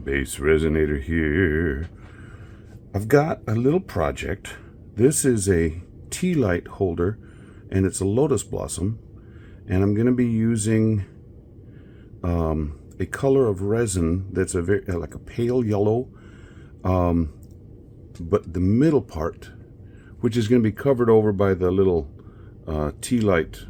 BassResinator here. I've got a little project. This is a tea light holder and it's a lotus blossom, and I'm going to be using a color of resin that's a very like a pale yellow, but the middle part, which is going to be covered over by the little tea light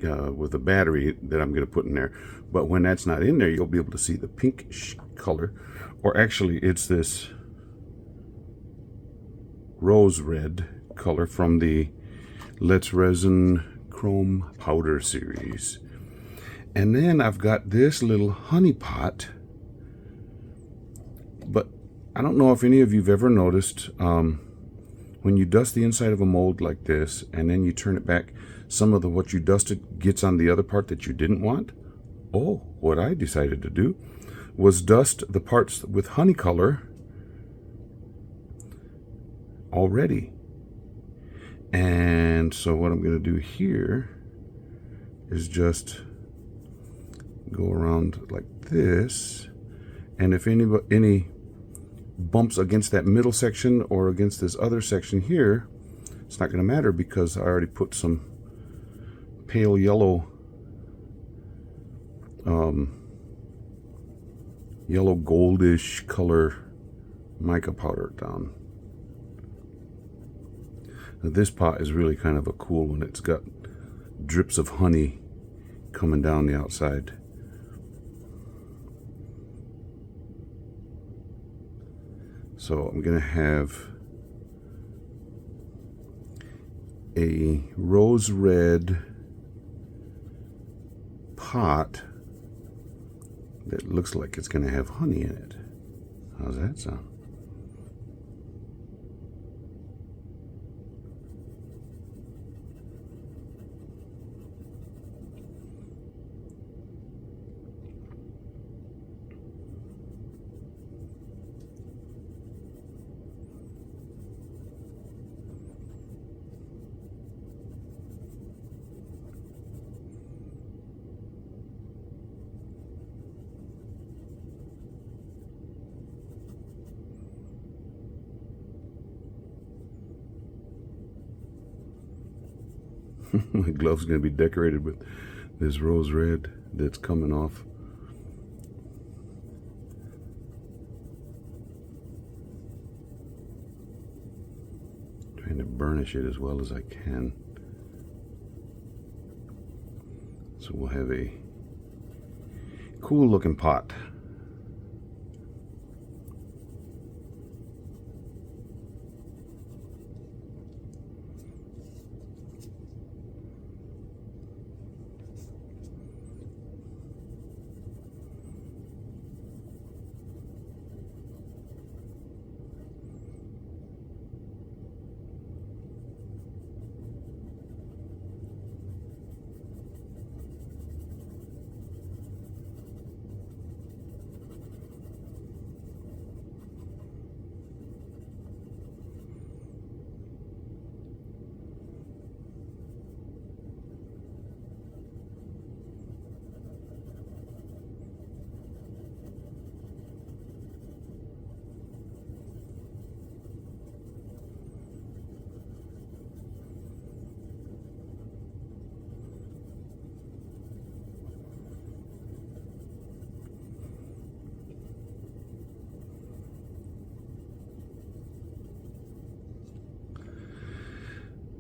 with a battery that I'm going to put in there. But when that's not in there, you'll be able to see the pink color, or actually it's this rose red color from the Let's Resin Chrome Powder series. And then I've got this little honey pot, but I don't know if any of you've ever noticed when you dust the inside of a mold like this and then you turn it back, some of what you dusted gets on the other part that you didn't want. Oh, what I decided to do was dust the parts with honey color already. And so what I'm going to do here is just go around like this, and if any bumps against that middle section or against this other section here, it's not going to matter because I already put some pale yellow yellow goldish color mica powder down. Now this pot is really kind of a cool one. It's got drips of honey coming down the outside. So I'm going to have a rose red pot that looks like it's going to have honey in it. How's that sound? My glove's going to be decorated with this rose red that's coming off. Trying to burnish it as well as I can. So we'll have a cool looking pot.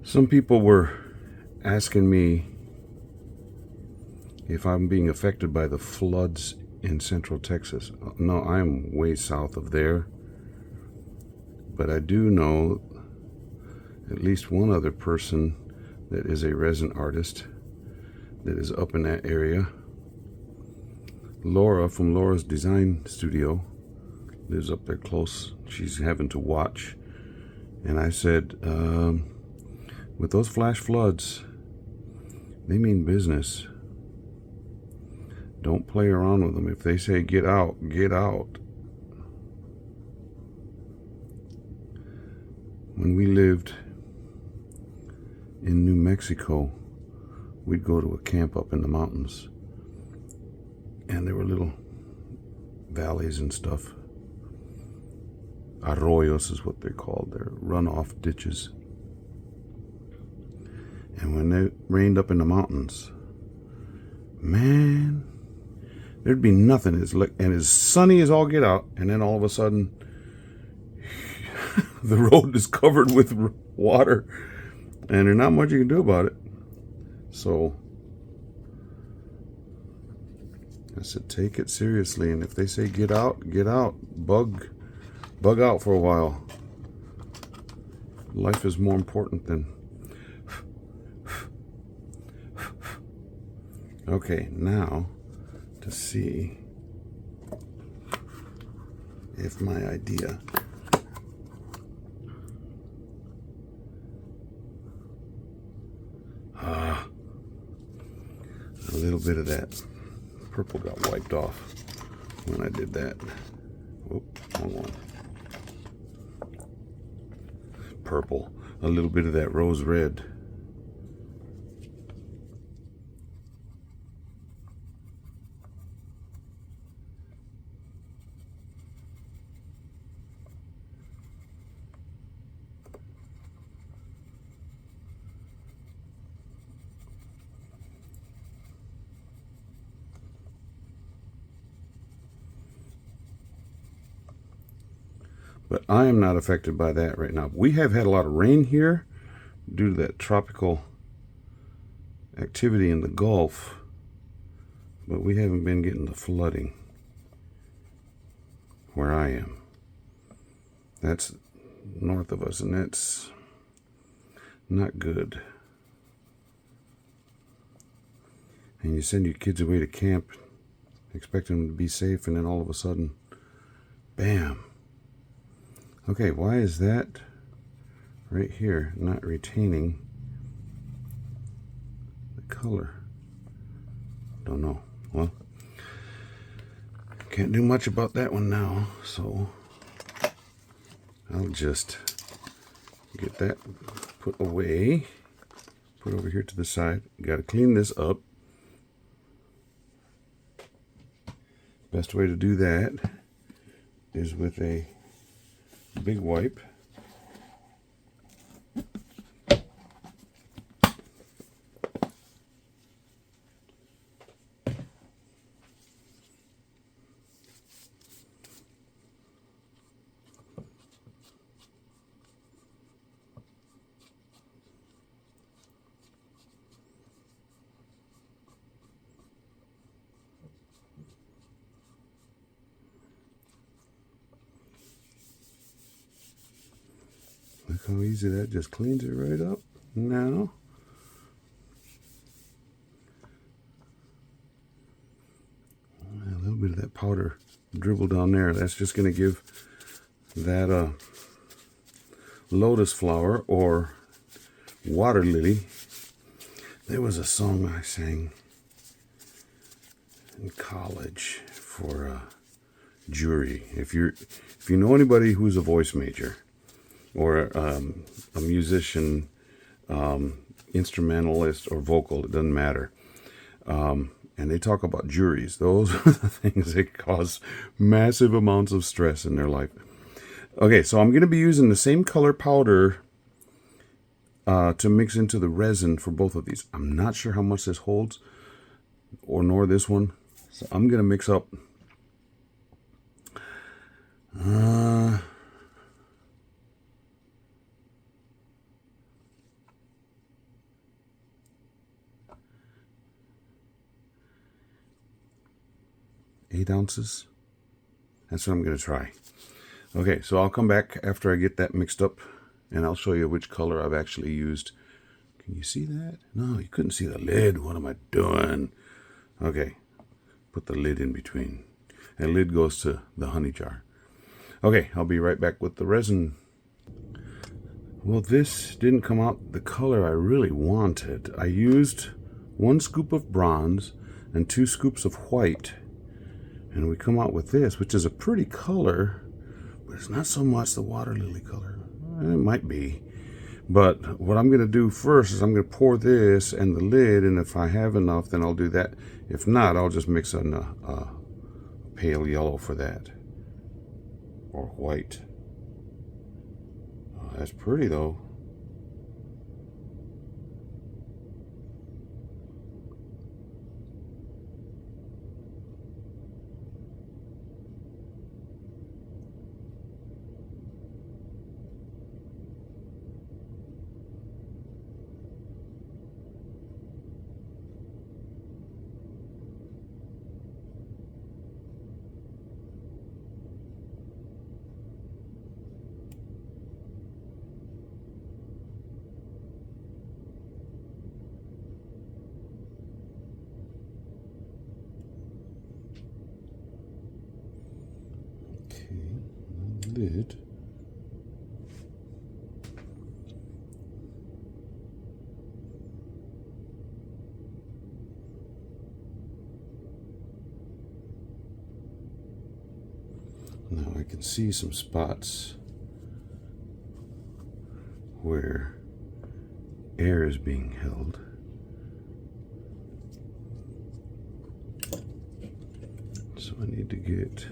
Some people were asking me if I'm being affected by the floods in Central Texas. No, I'm way south of there. But I do know at least one other person that is a resin artist that is up in that area. Laura from Laura's Design Studio lives up there close. She's having to watch. And I said, with those flash floods, they mean business. Don't play around with them. If they say get out, get out. When we lived in New Mexico, we'd go to a camp up in the mountains, and there were little valleys and stuff. Arroyos is what they're called. They're runoff ditches. And when it rained up in the mountains, man, there'd be nothing. It's like, and it's sunny as all get out, and then all of a sudden, the road is covered with water, and there's not much you can do about it. So I said, take it seriously, and if they say get out, get out. Bug out for a while. Life is more important than... Okay, now to see if my idea a little bit of that purple got wiped off when I did that. Whoop, wrong one. Purple, a little bit of that rose red. But I am not affected by that right now. We have had a lot of rain here due to that tropical activity in the Gulf, but we haven't been getting the flooding where I am. That's north of us, and that's not good. And you send your kids away to camp, expecting them to be safe, and then all of a sudden, bam. Okay, why is that right here not retaining the color? Don't know. Well, can't do much about that one now, so I'll just get that put away, put over here to the side. Got to clean this up. Best way to do that is with a big wipe. Look how easy that just cleans it right up. Now, a little bit of that powder dribble down there. That's just going to give that lotus flower or water lily. There was a song I sang in college for jury. If you know anybody who's a voice major, or a musician, instrumentalist or vocal, it doesn't matter. And they talk about juries. Those are the things that cause massive amounts of stress in their life. Okay, so I'm going to be using the same color powder to mix into the resin for both of these. I'm not sure how much this holds, or nor this one. So I'm going to mix up 8 ounces. That's what I'm going to try. Okay, so I'll come back after I get that mixed up, and I'll show you which color I've actually used. Can you see that? No, you couldn't see the lid. What am I doing? Okay, put the lid in between. And lid goes to the honey jar. Okay, I'll be right back with the resin. Well, this didn't come out the color I really wanted. I used 1 scoop of bronze and 2 scoops of white. And we come out with this, which is a pretty color, but it's not so much the water lily color. It might be. But what I'm going to do first is I'm going to pour this and the lid, and if I have enough, then I'll do that. If not, I'll just mix in a pale yellow for that, or white. Oh, that's pretty though. Lid. Now I can see some spots where air is being held. So I need to get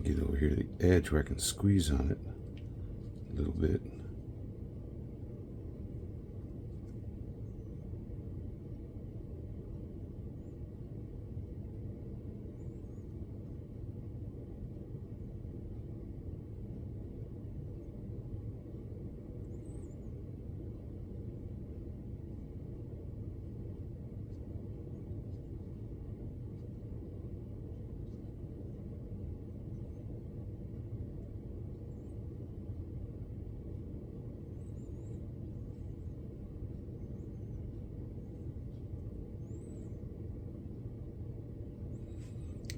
get over here to the edge where I can squeeze on it a little bit.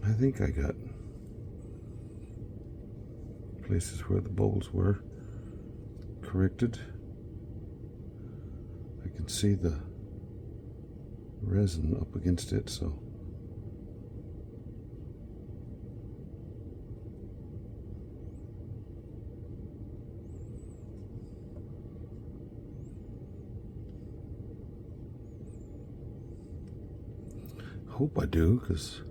I think I got places where the bubbles were corrected. I can see the resin up against it, so hope I do, because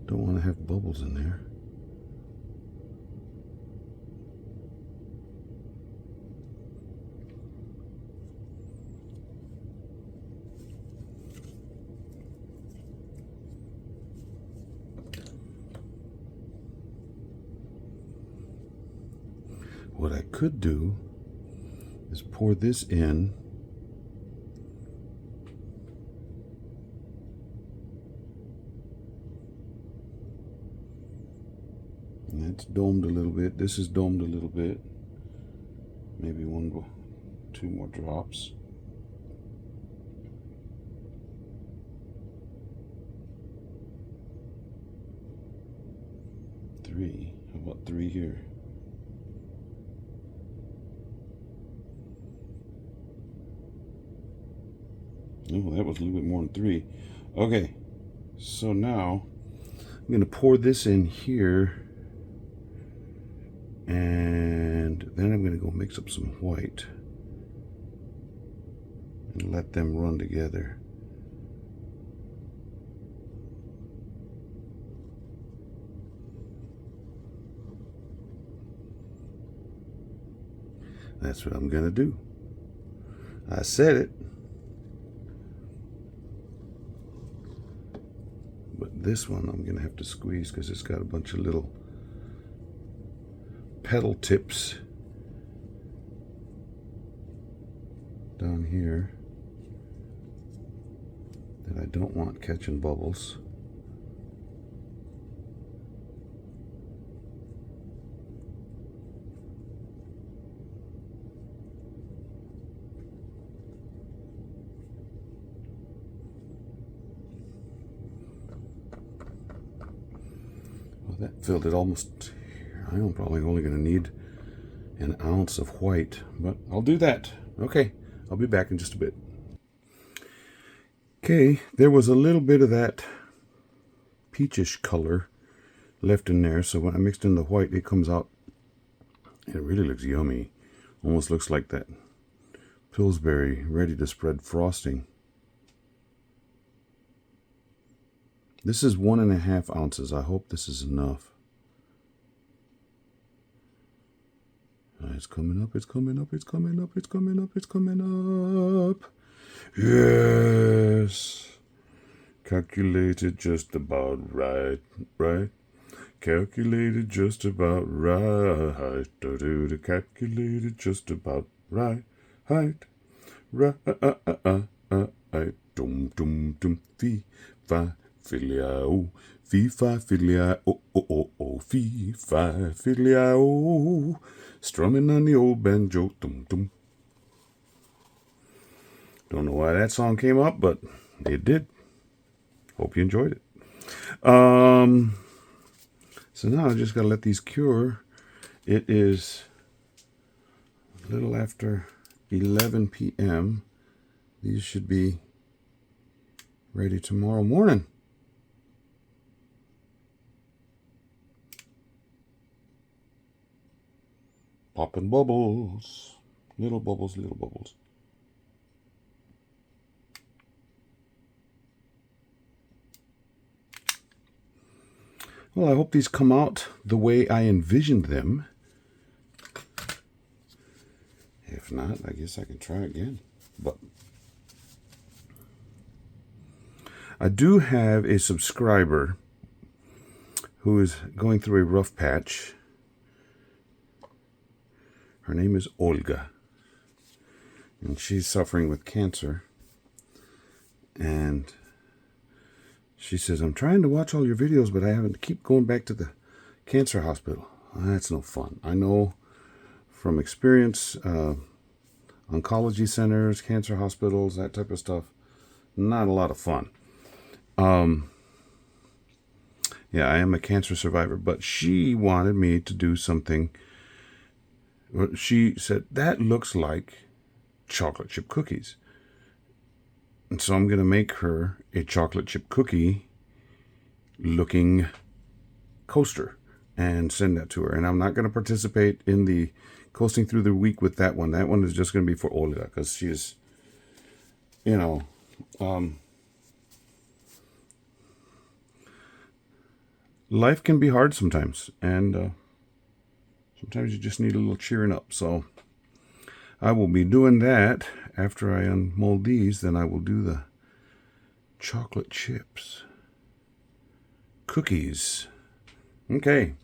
don't want to have bubbles in there. What I could do is pour this in . And that's domed a little bit. This is domed a little bit. Maybe two more drops. Three. How about three here? Oh, that was a little bit more than three. Okay, so now I'm going to pour this in here, and then I'm going to go mix up some white and let them run together. That's what I'm going to do. I said it. But this one I'm going to have to squeeze because it's got a bunch of little pedal tips down here that I don't want catching bubbles. Well, filled it almost. I'm probably only going to need an ounce of white, but I'll do that. Okay, I'll be back in just a bit. Okay, there was a little bit of that peachish color left in there, so when I mixed in the white, it comes out. It really looks yummy. Almost looks like that Pillsbury ready to spread frosting. This is 1.5 ounces. I hope this is enough. It's coming up, it's coming up, it's coming up, it's coming up, it's coming up. Yes. Calculated just about right, right? Calculated just about right. Do calculated just about right, right, right. Dum dum dum. Fee fi filia o. Fee fi filia o o o o. Fee fi filia o. Strumming on the old banjo. Dum dum. Don't know why that song came up, but it did. Hope you enjoyed it. So now I just got to let these cure. It is a little after 11 p.m. These should be ready tomorrow morning. Popping bubbles. Little bubbles, little bubbles. Well, I hope these come out the way I envisioned them. If not, I guess I can try again. But I do have a subscriber who is going through a rough patch. Her name is Olga, and she's suffering with cancer. And she says, I'm trying to watch all your videos, but I haven't to keep going back to the cancer hospital. That's no fun. I know from experience, oncology centers, cancer hospitals, that type of stuff, not a lot of fun. Yeah, I am a cancer survivor, but she wanted me to do something. She said, that looks like chocolate chip cookies. And so I'm going to make her a chocolate chip cookie looking coaster and send that to her. And I'm not going to participate in the coasting through the week with that one. That one is just going to be for Olga because she's, you know, life can be hard sometimes. And sometimes you just need a little cheering up. So I will be doing that. After I unmold these, then I will do the chocolate chips cookies. Okay,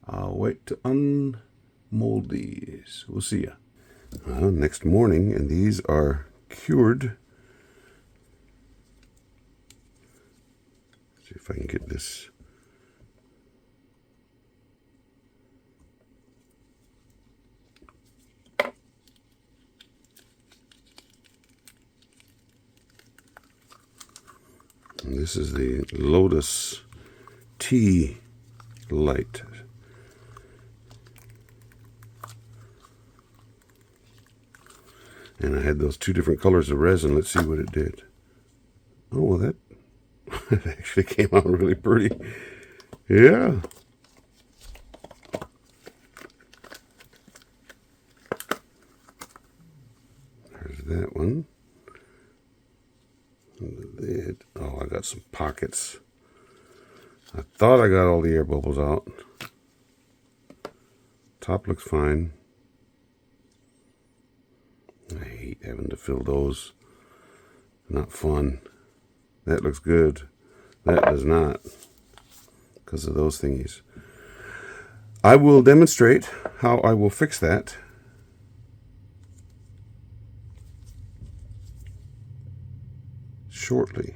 I'll wait to unmold these. We'll see ya. Next morning, and these are cured. See if I can get this. And this is the Lotus Tea Light. And I had those two different colors of resin. Let's see what it did. Oh, well, that actually came out really pretty. Yeah. There's that one. Oh, I got some pockets. I thought I got all the air bubbles out. Top looks fine. I hate having to fill those. Not fun. That looks good. That does not, because of those thingies. I will demonstrate how I will fix that shortly.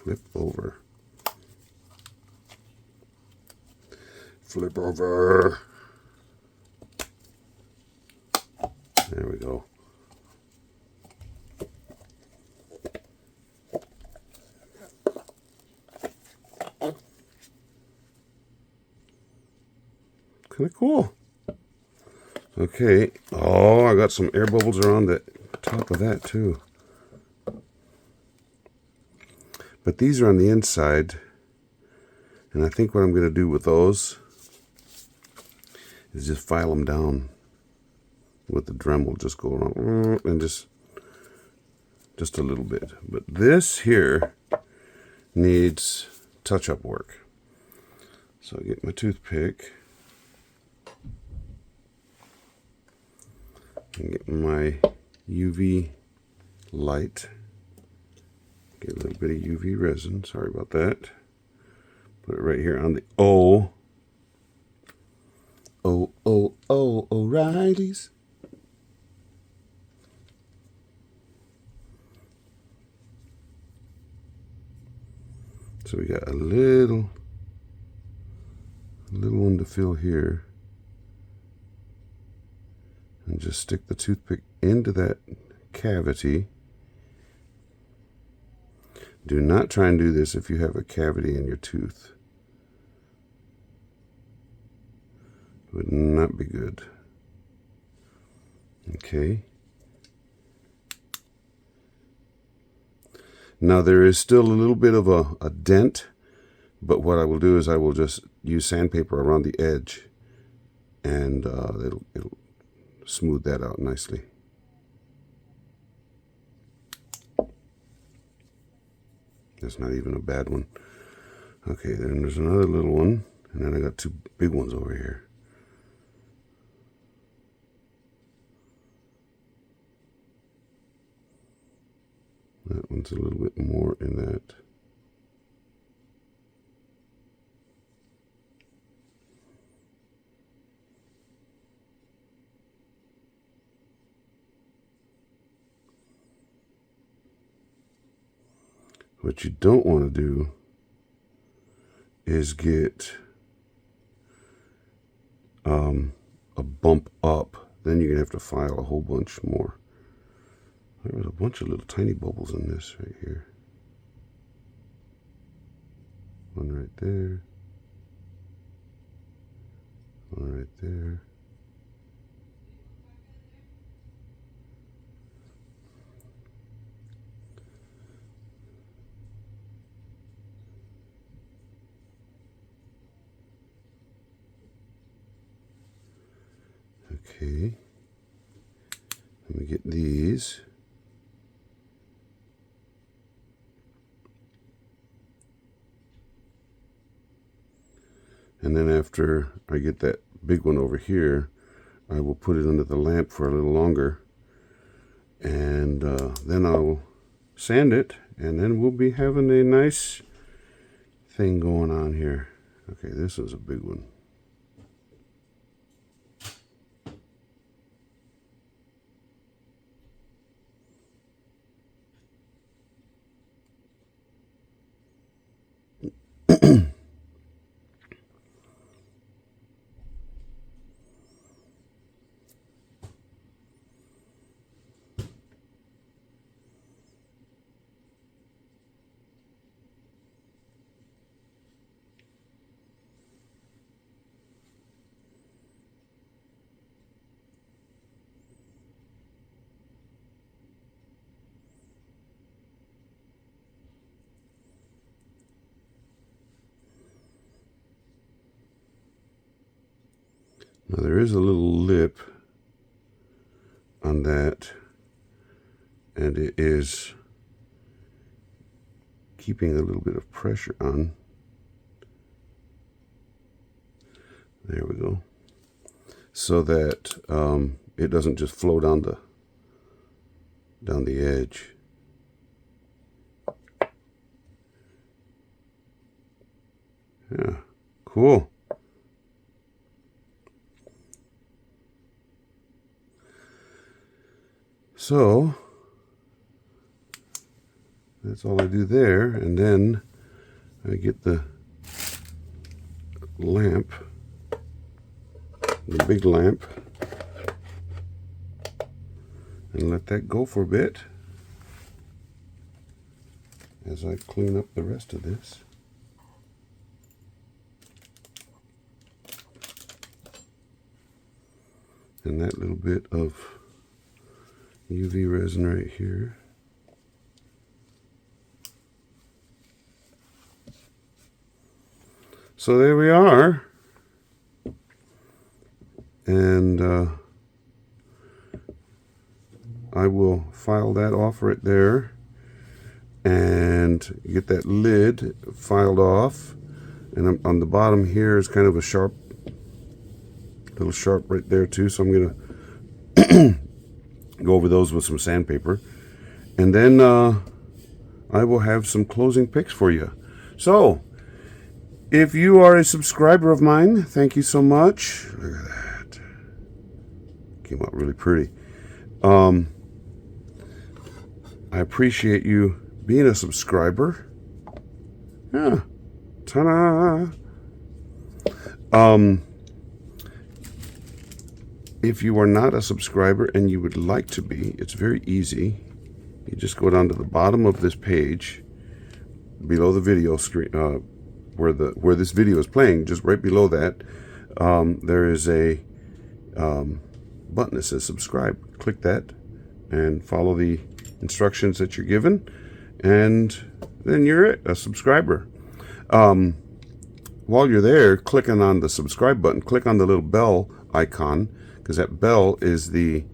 Flip over. Flip over. There we go. Kind of cool. Okay. Oh, I got some air bubbles around the top of that too. But these are on the inside. And I think what I'm going to do with those is just file them down with the Dremel. Just go around and just a little bit. But this here needs touch-up work. So I get my toothpick and get my UV light. Get a little bit of UV resin. Sorry about that. Put it right here on the O. O'Reilly's. So we got a little one to fill here. And just stick the toothpick into that cavity. Do not try and do this if you have a cavity in your tooth. It would not be good. Okay. Now there is still a little bit of a dent, but what I will do is I will just use sandpaper around the edge, and it'll smooth that out nicely. That's not even a bad one. Okay, then there's another little one, and then I got two big ones over here. That one's a little bit more in that. What you don't want to do is get a bump up. Then you're going to have to file a whole bunch more. There was a bunch of little tiny bubbles in this right here. One right there. One right there. Okay. Let me get these. And then after I get that big one over here, I will put it under the lamp for a little longer. And then I'll sand it. And then we'll be having a nice thing going on here. Okay, this is a big one. Now there is a little lip on that, and it is keeping a little bit of pressure on. There we go. So that it doesn't just flow down the edge. Yeah, cool. So That's all I do there, and then I get the lamp, the big lamp, and let that go for a bit as I clean up the rest of this. And that little bit of UV resin right here. So there we are. And I will file that off right there and get that lid filed off. And on the bottom here is kind of a sharp, little sharp right there too. So I'm going to go over those with some sandpaper. And then I will have some closing picks for you. So if you are a subscriber of mine, thank you so much. Look at that. Came out really pretty. I appreciate you being a subscriber. Yeah. Ta-da! If you are not a subscriber and you would like to be, it's very easy. You just go down to the bottom of this page, below the video screen, where this video is playing, just right below that, there is a button that says subscribe. Click that and follow the instructions that you're given, and then you're a subscriber. While you're there, clicking on the subscribe button, click on the little bell icon, because that bell is the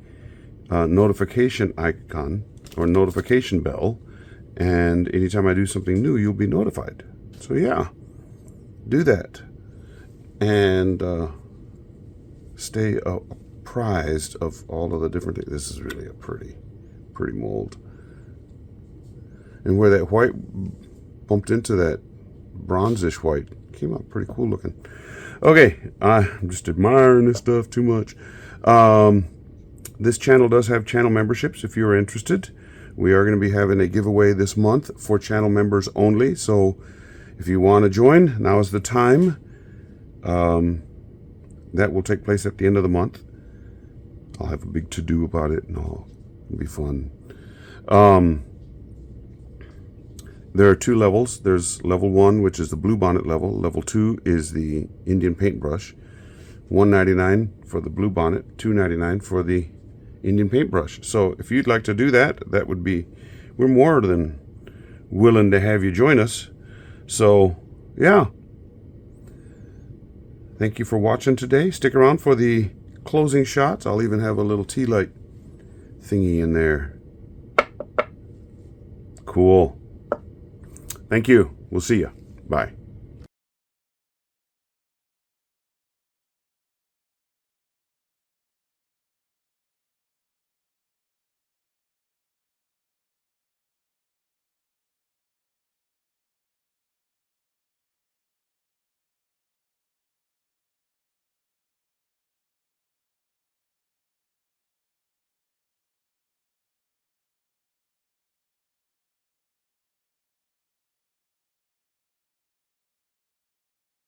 notification icon or notification bell, and anytime I do something new, you'll be notified. So yeah, do that, and stay apprised of all of the different things. This is really a pretty mold, and where that white bumped into that bronzish white, came out pretty cool looking. Okay, I'm just admiring this stuff too much. This channel does have channel memberships if you're interested. We are going to be having a giveaway this month for channel members only, so if you want to join, now is the time. That will take place at the end of the month. I'll have a big to-do about it, and it'll be fun. There are two levels. There's level 1, which is the blue bonnet level. Level 2 is the Indian paintbrush. $1.99 for the blue bonnet, $2.99 for the Indian paintbrush. So if you'd like to do that, that would be, we're more than willing to have you join us. So yeah, thank you for watching today. Stick around for the closing shots. I'll even have a little tea light thingy in there. Cool. Thank you. We'll see you. Bye.